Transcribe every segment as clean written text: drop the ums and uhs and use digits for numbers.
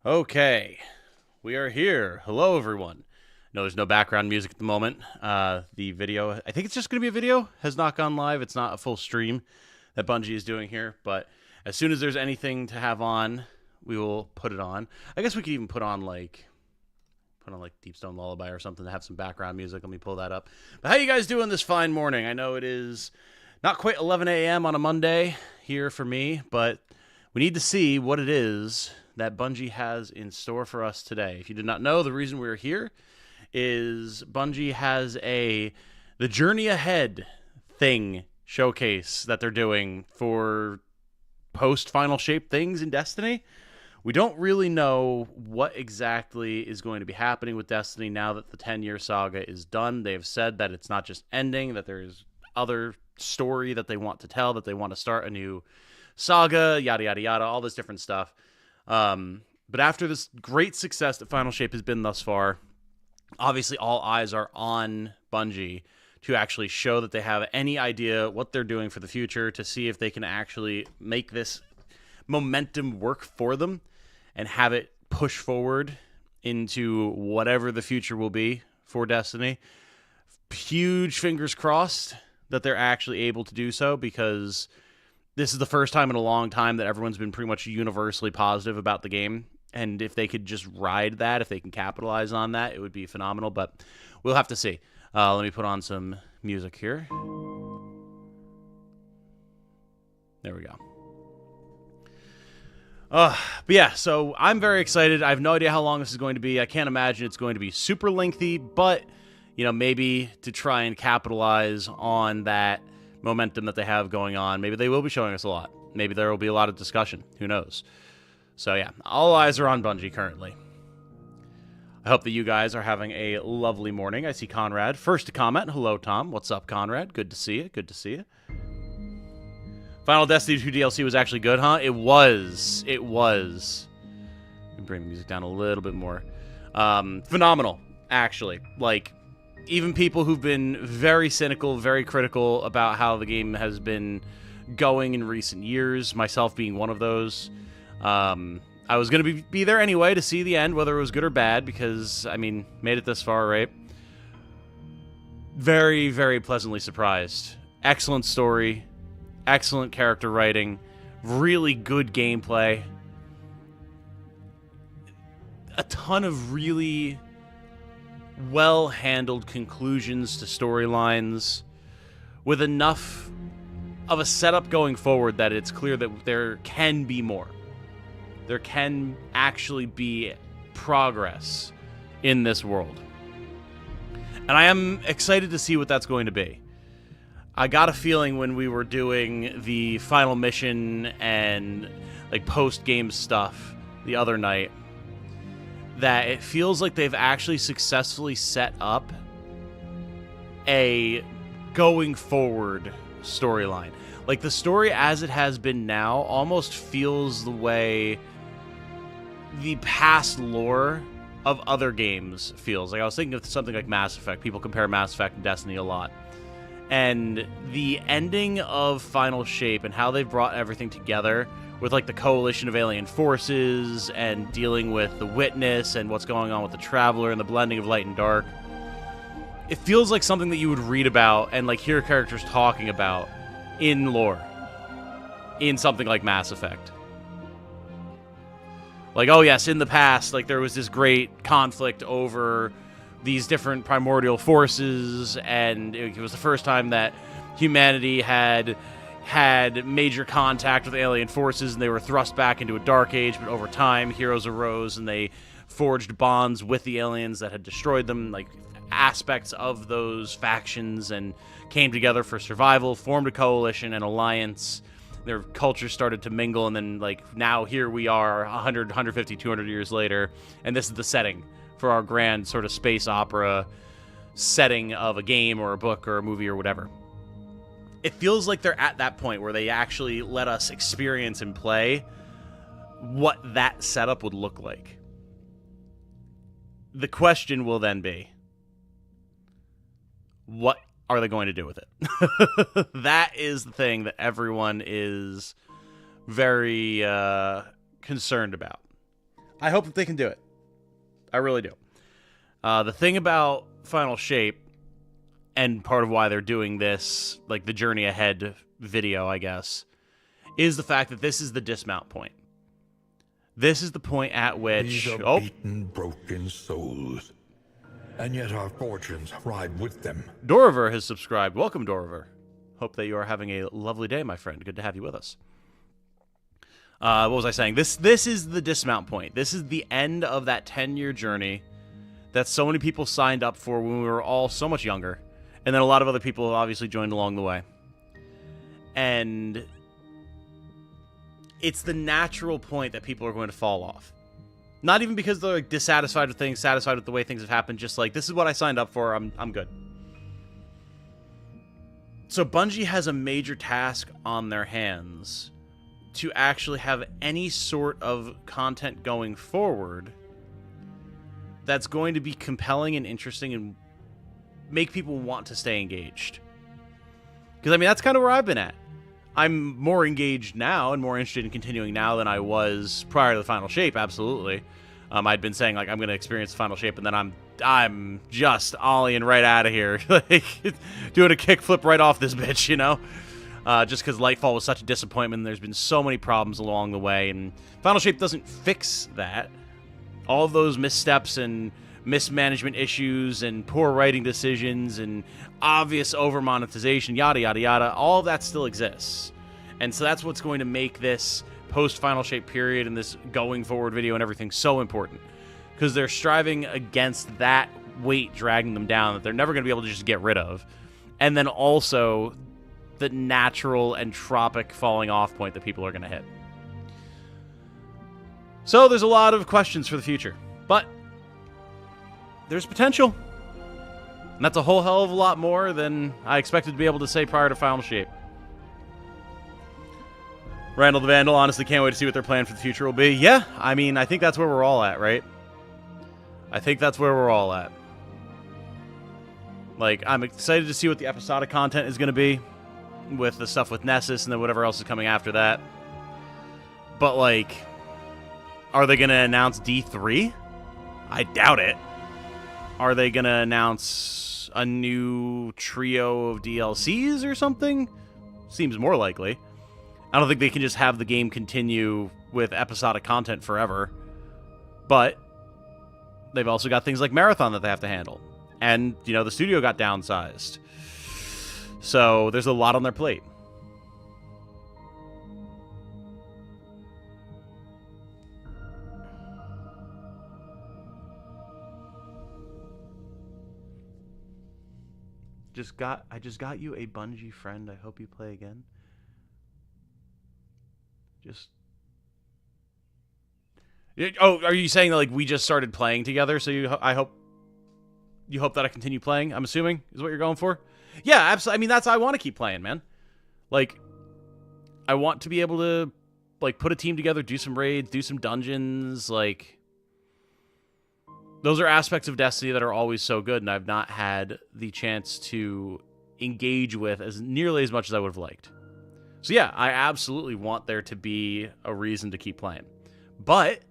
Okay, we are here. Hello, everyone. No, there's no background music at the moment. The video, I think it's just going to be a video, has not gone live. It's not a full stream that Bungie is doing here, but as soon as there's anything to have on, we will put it on. I guess we could even put on like Deep Stone Lullaby or something to have some background music. Let me pull that up. But how you guys doing this fine morning? I know it is not quite 11 a.m. on a Monday here for me, but we need to see what it is that Bungie has in store for us today. If you did not know, the reason we're here is Bungie has the Journey Ahead thing showcase that they're doing for post-Final Shape things in Destiny. We don't really know what exactly is going to be happening with Destiny now that the 10-year saga is done. They've said that it's not just ending, that there's other story that they want to tell, that they want to start a new saga, yada, yada, yada, all this different stuff. But after this great success that Final Shape has been thus far, obviously all eyes are on Bungie to actually show that they have any idea what they're doing for the future, to see if they can actually make this momentum work for them and have it push forward into whatever the future will be for Destiny. Huge fingers crossed that they're actually able to do so, because this is the first time in a long time that everyone's been pretty much universally positive about the game. And if they could just ride that, if they can capitalize on that, it would be phenomenal. But we'll have to see. Let me put on some music here. There we go. But yeah, so I'm very excited. I have no idea how long this is going to be. I can't imagine it's going to be super lengthy, but, you know, maybe to try and capitalize on that momentum that they have going on, maybe they will be showing us a lot. Maybe there will be a lot of discussion. Who knows? So yeah, all eyes are on Bungie currently. I hope that you guys are having a lovely morning. I see Conrad first to comment. Hello, Tom. What's up, Conrad? Good to see you. Good to see you. Final Destiny 2 DLC was actually good, huh? It was. It was. Bring the music down a little bit more. Phenomenal, actually. Like, even people who've been very cynical, very critical about how the game has been going in recent years, myself being one of those, I was going to be there anyway to see the end, whether it was good or bad, because, I mean, made it this far, right? Very, very pleasantly surprised. Excellent story. Excellent character writing. Really good gameplay. A ton of really well-handled conclusions to storylines, with enough of a setup going forward that it's clear that there can be more. There can actually be progress in this world. And I am excited to see what that's going to be. I got a feeling when we were doing the final mission and like post-game stuff the other night that it feels like they've actually successfully set up a going forward storyline. Like, the story as it has been now almost feels the way the past lore of other games feels. Like, I was thinking of something like Mass Effect. People compare Mass Effect and Destiny a lot. And the ending of Final Shape and how they've brought everything together with, like, the coalition of alien forces and dealing with the Witness and what's going on with the Traveler and the blending of light and dark. It feels like something that you would read about and, like, hear characters talking about in lore. In something like Mass Effect. Like, oh yes, in the past, like, there was this great conflict over these different primordial forces, and it was the first time that humanity had major contact with alien forces, and they were thrust back into a dark age, but over time, heroes arose, and they forged bonds with the aliens that had destroyed them, like, aspects of those factions, and came together for survival, formed a coalition, an alliance. Their cultures started to mingle, and then, like, now here we are 100, 150, 200 years later, and this is the setting for our grand sort of space opera setting of a game or a book or a movie or whatever. It feels like they're at that point where they actually let us experience and play what that setup would look like. The question will then be, what are they going to do with it? That is the thing that everyone is very concerned about. I hope that they can do it. I really do. The thing about Final Shape, and part of why they're doing this, like the Journey Ahead video, I guess, is the fact that this is the dismount point. This is the point at which... These are beaten, broken souls. And yet our fortunes ride with them. Doriver has subscribed. Welcome, Doriver. Hope that you are having a lovely day, my friend. Good to have you with us. What was I saying? This is the dismount point. This is the end of that 10-year journey that so many people signed up for when we were all so much younger. And then a lot of other people obviously joined along the way. And it's the natural point that people are going to fall off. Not even because they're like dissatisfied with things, satisfied with the way things have happened, just like, this is what I signed up for, I'm good. So Bungie has a major task on their hands to actually have any sort of content going forward that's going to be compelling and interesting and make people want to stay engaged. Because, I mean, that's kind of where I've been at. I'm more engaged now and more interested in continuing now than I was prior to the Final Shape, absolutely. I'd been saying, like, I'm going to experience the Final Shape, and then I'm just ollieing right out of here. Like, doing a kickflip right off this bitch, you know? Just because Lightfall was such a disappointment, and there's been so many problems along the way, and Final Shape doesn't fix that. All of those missteps and mismanagement issues and poor writing decisions and obvious over-monetization, yada, yada, yada, all of that still exists. And so that's what's going to make this post-Final Shape period and this going forward video and everything so important. Because they're striving against that weight dragging them down that they're never going to be able to just get rid of. And then also the natural entropic falling off point that people are going to hit. So there's a lot of questions for the future. But there's potential. And that's a whole hell of a lot more than I expected to be able to say prior to Final Shape. Randall the Vandal, honestly can't wait to see what their plan for the future will be. Yeah, I mean, I think that's where we're all at, right? I think that's where we're all at. Like, I'm excited to see what the episodic content is going to be with the stuff with Nessus and then whatever else is coming after that. But, like, are they going to announce D3? I doubt it. Are they going to announce a new trio of DLCs or something? Seems more likely. I don't think they can just have the game continue with episodic content forever. But they've also got things like Marathon that they have to handle. And, you know, the studio got downsized. So there's a lot on their plate. I just got you a Bungie friend. I hope you play again. Oh, are you saying that, like, we just started playing together? So you hope that I continue playing, I'm assuming, is what you're going for? Yeah, absolutely. I mean, I want to keep playing, man. Like, I want to be able to, like, put a team together, do some raids, do some dungeons, like, those are aspects of Destiny that are always so good, and I've not had the chance to engage with as nearly as much as I would have liked. So yeah, I absolutely want there to be a reason to keep playing. But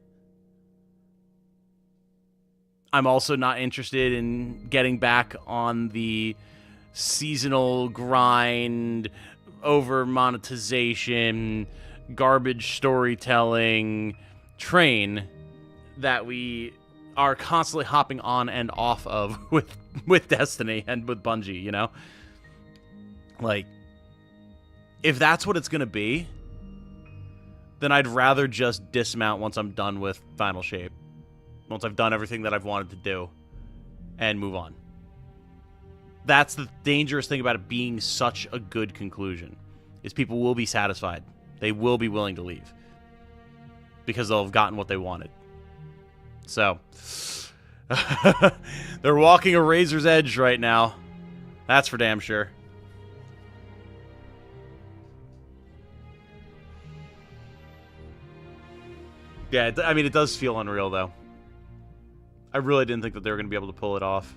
I'm also not interested in getting back on the seasonal grind, over monetization, garbage storytelling train that we are constantly hopping on and off of with Destiny and with Bungie, you know? Like, if that's what it's going to be, then I'd rather just dismount once I'm done with Final Shape. Once I've done everything that I've wanted to do and move on. That's the dangerous thing about it being such a good conclusion, is people will be satisfied. They will be willing to leave because they'll have gotten what they wanted. So, they're walking a razor's edge right now. That's for damn sure. Yeah, I mean, it does feel unreal, though. I really didn't think that they were going to be able to pull it off.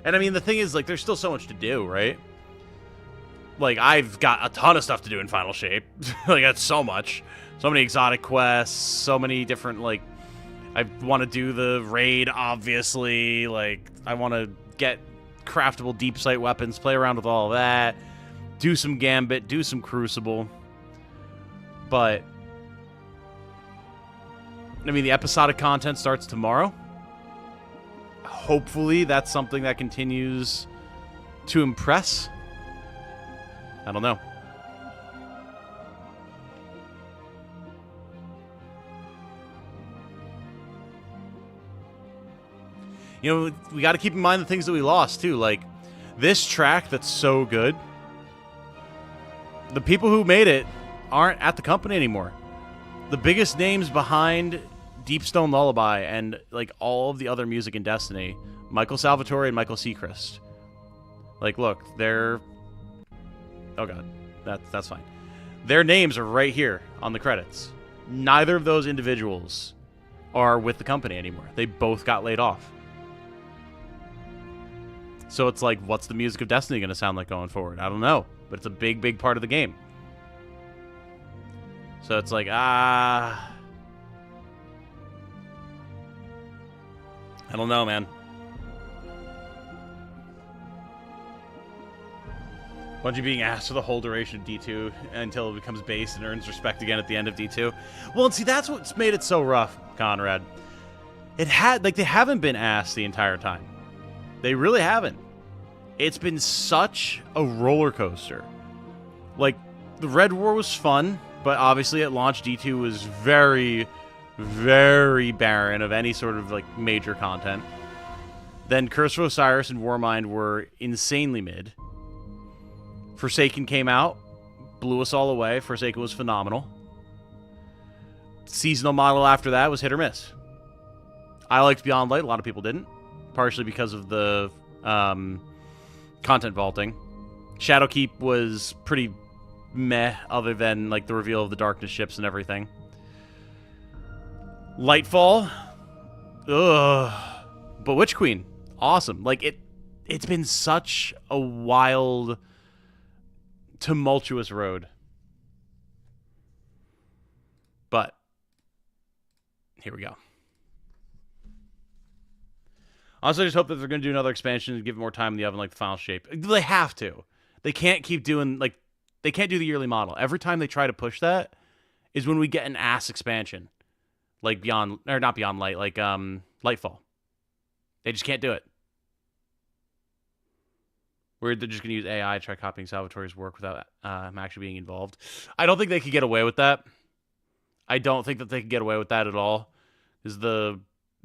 And I mean, the thing is, like, there's still so much to do, right? Like, I've got a ton of stuff to do in Final Shape. Like, that's so much. So many exotic quests, so many different, like, I want to do the raid, obviously. Like, I want to get craftable deep sight weapons, play around with all of that, do some Gambit, do some Crucible. But, I mean, the episodic content starts tomorrow. Hopefully, that's something that continues to impress. I don't know. You know, we got to keep in mind the things that we lost, too. Like, this track that's so good, the people who made it aren't at the company anymore. The biggest names behind Deepstone Lullaby and, like, all of the other music in Destiny, Michael Salvatore and Michael Seacrest. Like, look, they're... Oh, God. That's fine. Their names are right here on the credits. Neither of those individuals are with the company anymore. They both got laid off. So it's like, what's the music of Destiny going to sound like going forward? I don't know. But it's a big, big part of the game. So it's like, I don't know, man. Bungie being asked for the whole duration of D2 until it becomes base and earns respect again at the end of D2. Well, and see, that's what's made it so rough, Conrad. They haven't been asked the entire time. They really haven't. It's been such a roller coaster. Like, the Red War was fun, but obviously at launch D2 was very, very barren of any sort of, like, major content. Then Curse of Osiris and Warmind were insanely mid. Forsaken came out, blew us all away. Forsaken was phenomenal. Seasonal model after that was hit or miss. I liked Beyond Light, a lot of people didn't. Partially because of the content vaulting. Shadowkeep was pretty meh, other than like the reveal of the Darkness ships and everything. Lightfall, ugh. But Witch Queen, awesome. Like it's been such a wild, tumultuous road. But here we go. Honestly, I just hope that they're going to do another expansion and give it more time in the oven like the Final Shape. They have to. They can't keep doing, like, they can't do the yearly model. Every time they try to push that is when we get an ass expansion. Like Beyond, or not Beyond Light, like Lightfall. They just can't do it. Weird, they're just going to use AI to try copying Salvatore's work without him actually being involved. I don't think they could get away with that. I don't think that they could get away with that at all. Because the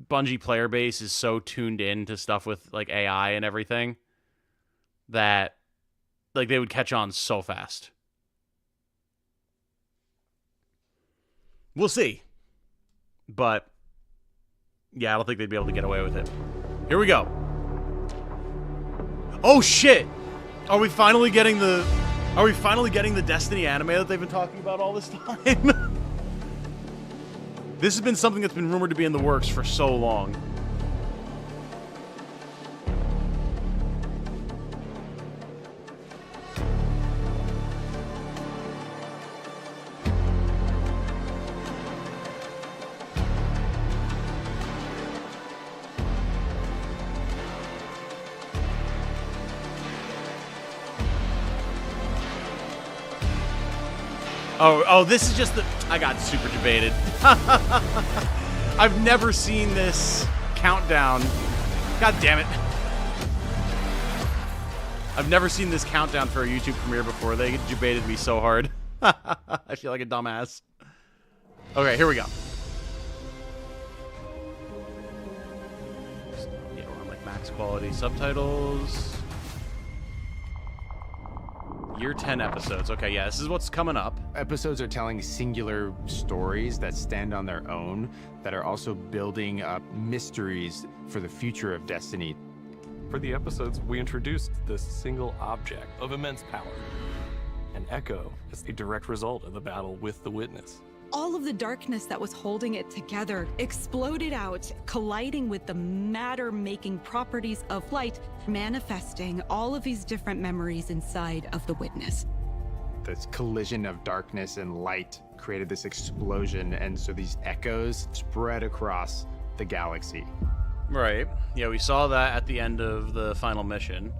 Bungie player base is so tuned in to stuff with like AI and everything that like they would catch on so fast. We'll see. But yeah, I don't think they'd be able to get away with it. Here we go. Oh shit! Are we finally getting the Destiny anime that they've been talking about all this time? This has been something that's been rumored to be in the works for so long. Oh, this is just the... I got super debated. I've never seen this countdown. God damn it. I've never seen this countdown for a YouTube premiere before. They debated me so hard. I feel like a dumbass. Okay, here we go. Yeah, we're on like max quality subtitles. Year 10 episodes. Okay, yeah, this is what's coming up. Episodes are telling singular stories that stand on their own, that are also building up mysteries for the future of Destiny. For the episodes, we introduced this single object of immense power. An echo is a direct result of the battle with the Witness. All of the darkness that was holding it together exploded out, colliding with the matter-making properties of light, manifesting all of these different memories inside of the witness. This collision of darkness and light created this explosion, and so these echoes spread across the galaxy. Right. Yeah, we saw that at the end of the final mission.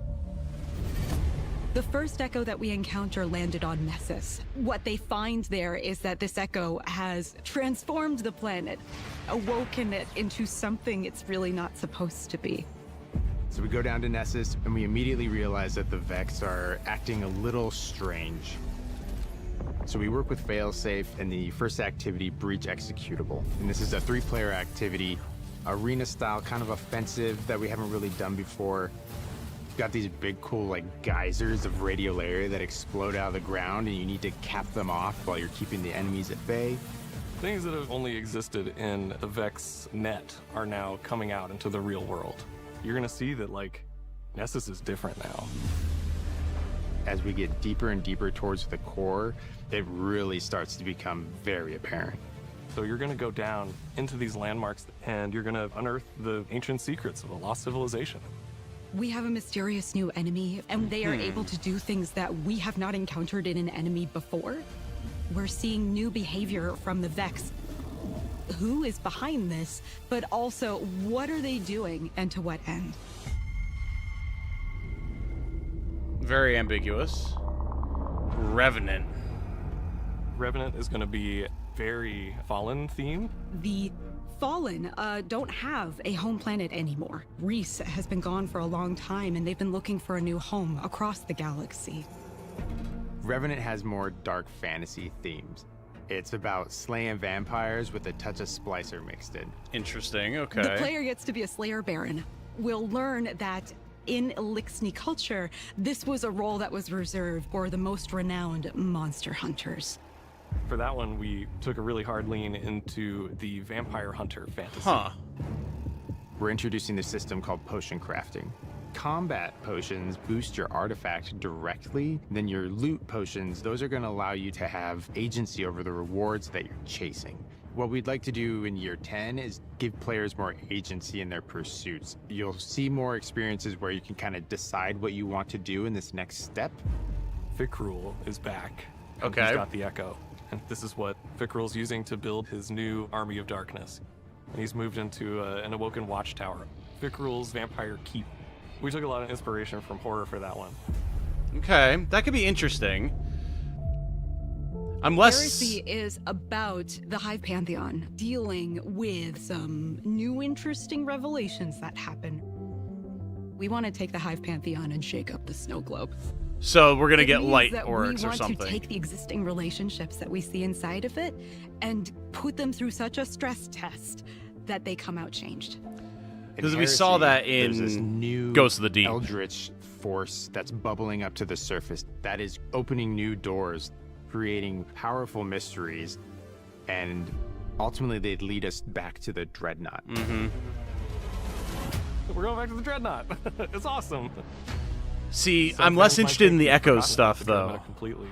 The first echo that we encounter landed on Nessus. What they find there is that this echo has transformed the planet, awoken it into something it's really not supposed to be. So we go down to Nessus, and we immediately realize that the Vex are acting a little strange. So we work with Failsafe and the first activity, Breach Executable. And this is a 3-player activity, arena style, kind of offensive that we haven't really done before. Got these big cool like geysers of radiolaria that explode out of the ground, and you need to cap them off while you're keeping the enemies at bay. Things that have only existed in the Vex net are now coming out into the real world. You're gonna see that like Nessus is different now. As we get deeper and deeper towards the core, it really starts to become very apparent. So you're gonna go down into these landmarks and you're gonna unearth the ancient secrets of a lost civilization. We have a mysterious new enemy, and they are able to do things that we have not encountered in an enemy before. We're seeing new behavior from the Vex. Who is behind this, but also what are they doing and to what end? Very ambiguous. Revenant. Revenant is gonna be very Fallen theme. The Fallen don't have a home planet anymore. Reese has been gone for a long time, and they've been looking for a new home across the galaxy. Revenant has more dark fantasy themes. It's about slaying vampires with a touch of Splicer mixed in. Interesting, okay. The player gets to be a Slayer Baron. We'll learn that in Elixni culture, this was a role that was reserved for the most renowned monster hunters. For that one, we took a really hard lean into the vampire hunter fantasy. Huh. We're introducing the system called potion crafting. Combat potions boost your artifact directly, then your loot potions, those are going to allow you to have agency over the rewards that you're chasing. What we'd like to do in year 10 is give players more agency in their pursuits. You'll see more experiences where you can kind of decide what you want to do in this next step. Fikrul is back. And Okay. He's got the Echo. And this is what Fikrul's using to build his new Army of Darkness. And he's moved into an Awoken Watchtower. Fikrul's Vampire Keep. We took a lot of inspiration from horror for that one. Okay, that could be interesting. I'm less... Heresy is about the Hive Pantheon, dealing with some new interesting revelations that happen. We want to take the Hive Pantheon and shake up the snow globe. So we're gonna It get means light that orcs or we want something. to take the existing relationships that we see inside of it and put them through such a stress test that they come out changed. Because In we saw Heresy, that there's this in new Ghost of the Deep. Eldritch force that's bubbling up to the surface that is opening new doors, creating powerful mysteries, and ultimately they'd lead us back to the Dreadnought. We're going back to the Dreadnought. It's awesome. See, Some I'm less fans might interested in think the we've Echo forgotten stuff, the Dreadnought though. Completely.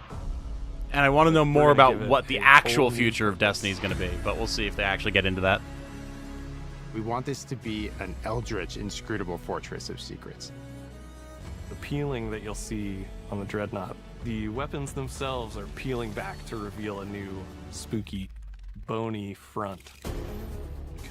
And I want to know more gonna about give it what the a actual whole new future of purpose. Destiny is going to be, but we'll see if they actually get into that. We want this to be an Eldritch, inscrutable fortress of secrets. The peeling that you'll see on the Dreadnought, the weapons themselves are peeling back to reveal a new, spooky, bony front.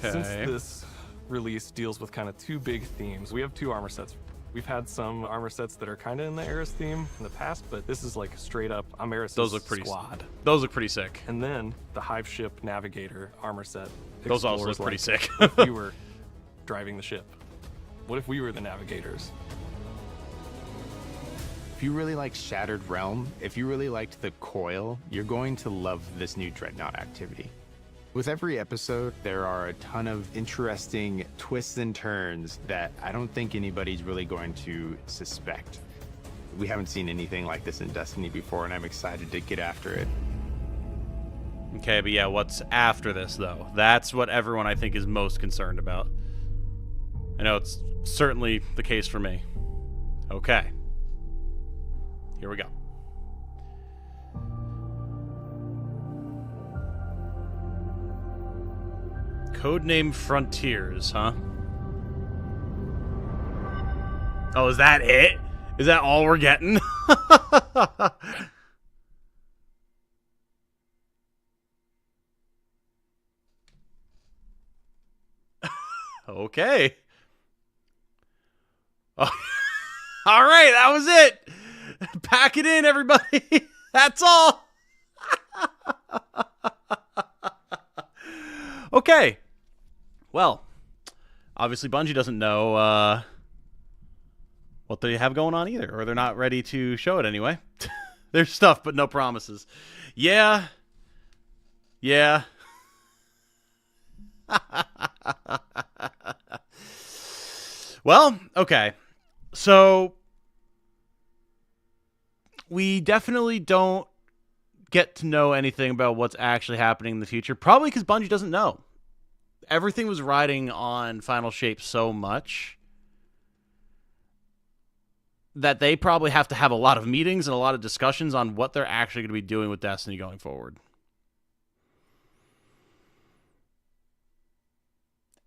Since Okay. this release deals with kind of two big themes, we have two armor sets. We've had some armor sets that are kind of in the Eris theme in the past, but this is like straight up Eris' Those look pretty squad. Those look pretty sick. And then the Hive Ship Navigator armor set. Those also explores look pretty like, sick. What if we were driving the ship? What if we were the navigators? If you really like Shattered Realm, if you really liked the Coil, you're going to love this new Dreadnought activity. With every episode, there are a ton of interesting twists and turns that I don't think anybody's really going to suspect. We haven't seen anything like this in Destiny before, and I'm excited to get after it. Okay, but yeah, what's after this, though? That's what everyone, I think, is most concerned about. I know it's certainly the case for me. Okay. Here we go. Codename Frontiers, huh? Oh, is that it? Is that all we're getting? Okay. Oh. All right, that was it. Pack it in, everybody. That's all. Okay. Well, obviously Bungie doesn't know what they have going on either, or they're not ready to show it anyway. There's stuff, but no promises. Yeah. Yeah. Well, okay. So we definitely don't get to know anything about what's actually happening in the future, probably because Bungie doesn't know. Everything was riding on Final Shape so much that they probably have to have a lot of meetings and a lot of discussions on what they're actually going to be doing with Destiny going forward.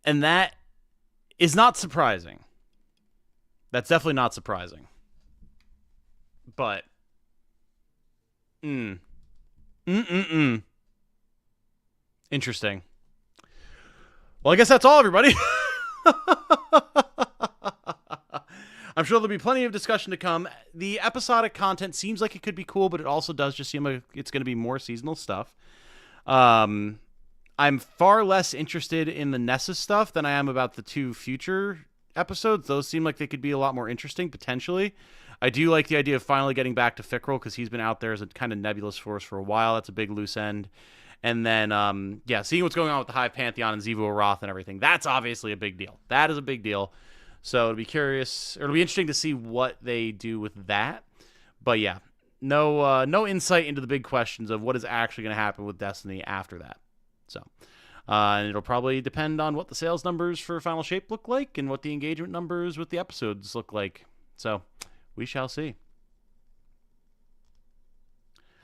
And that is not surprising. That's definitely not surprising. But, interesting. Well, I guess that's all, everybody. I'm sure there'll be plenty of discussion to come. The episodic content seems like it could be cool, but it also does just seem like it's going to be more seasonal stuff. I'm far less interested in the Nessus stuff than I am about the 2 future episodes. Those seem like they could be a lot more interesting, potentially. I do like the idea of finally getting back to Fickrel, because he's been out there as a kind of nebulous force for a while. That's a big loose end. And then, yeah, seeing what's going on with the Hive Pantheon and Xivu Arath and everything, that's obviously a big deal. That is a big deal. So it'll be interesting to see what they do with that. But yeah, no insight into the big questions of what is actually going to happen with Destiny after that. So, and it'll probably depend on what the sales numbers for Final Shape look like and what the engagement numbers with the episodes look like. So we shall see.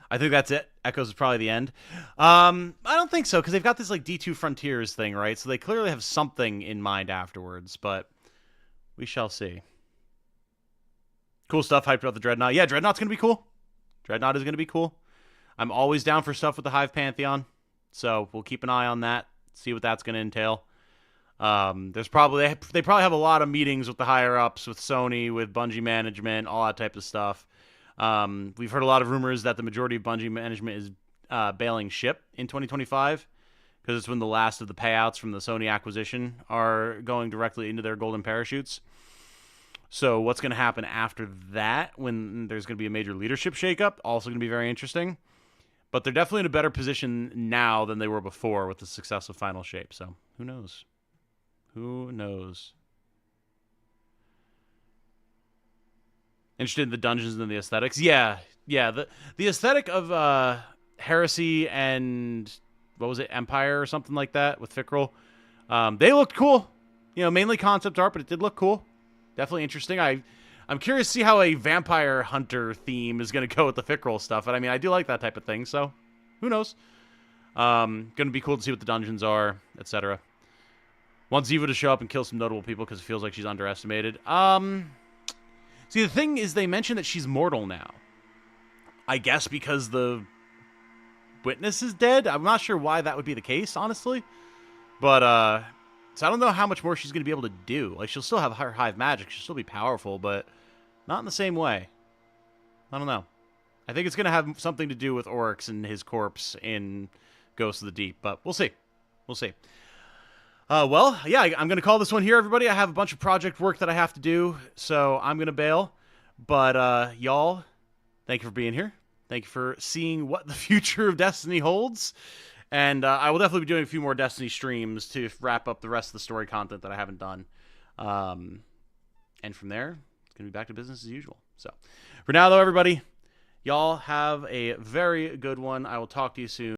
I think that's it. Echoes is probably the end. I don't think so, because they've got this like D2 Frontiers thing, right? So they clearly have something in mind afterwards, but we shall see. Cool stuff hyped about the Dreadnought. Yeah, Dreadnought's going to be cool. Dreadnought is going to be cool. I'm always down for stuff with the Hive Pantheon, so we'll keep an eye on that, see what that's going to entail. There's probably they probably have a lot of meetings with the higher ups, with Sony, with Bungie management, all that type of stuff. We've heard a lot of rumors that the majority of Bungie management is bailing ship in 2025, because it's when the last of the payouts from the Sony acquisition are going directly into their golden parachutes. So what's going to happen after that, when there's going to be a major leadership shakeup, also going to be very interesting. But they're definitely in a better position now than they were before with the success of Final Shape. So who knows? Who knows? Interested in the dungeons and the aesthetics? Yeah. The aesthetic of Heresy and what was it, Empire or something like that with Fickrel. They looked cool. You know, mainly concept art, but it did look cool. Definitely interesting. I'm curious to see how a vampire hunter theme is going to go with the Fickrel stuff. But I mean, I do like that type of thing, so who knows? Going to be cool to see what the dungeons are, etc. Want Xivu to show up and kill some notable people because it feels like she's underestimated. See, the thing is, they mentioned that she's mortal now. I guess because the witness is dead. I'm not sure why that would be the case, honestly. But, so I don't know how much more she's going to be able to do. Like, she'll still have her Hive magic. She'll still be powerful, but not in the same way. I don't know. I think it's going to have something to do with Oryx and his corpse in Ghost of the Deep, but we'll see. We'll see. Well, yeah, I'm going to call this one here, everybody. I have a bunch of project work that I have to do, so I'm going to bail. But, y'all, thank you for being here. Thank you for seeing what the future of Destiny holds. And I will definitely be doing a few more Destiny streams to wrap up the rest of the story content that I haven't done. And from there, it's going to be back to business as usual. So, for now, though, everybody, y'all have a very good one. I will talk to you soon.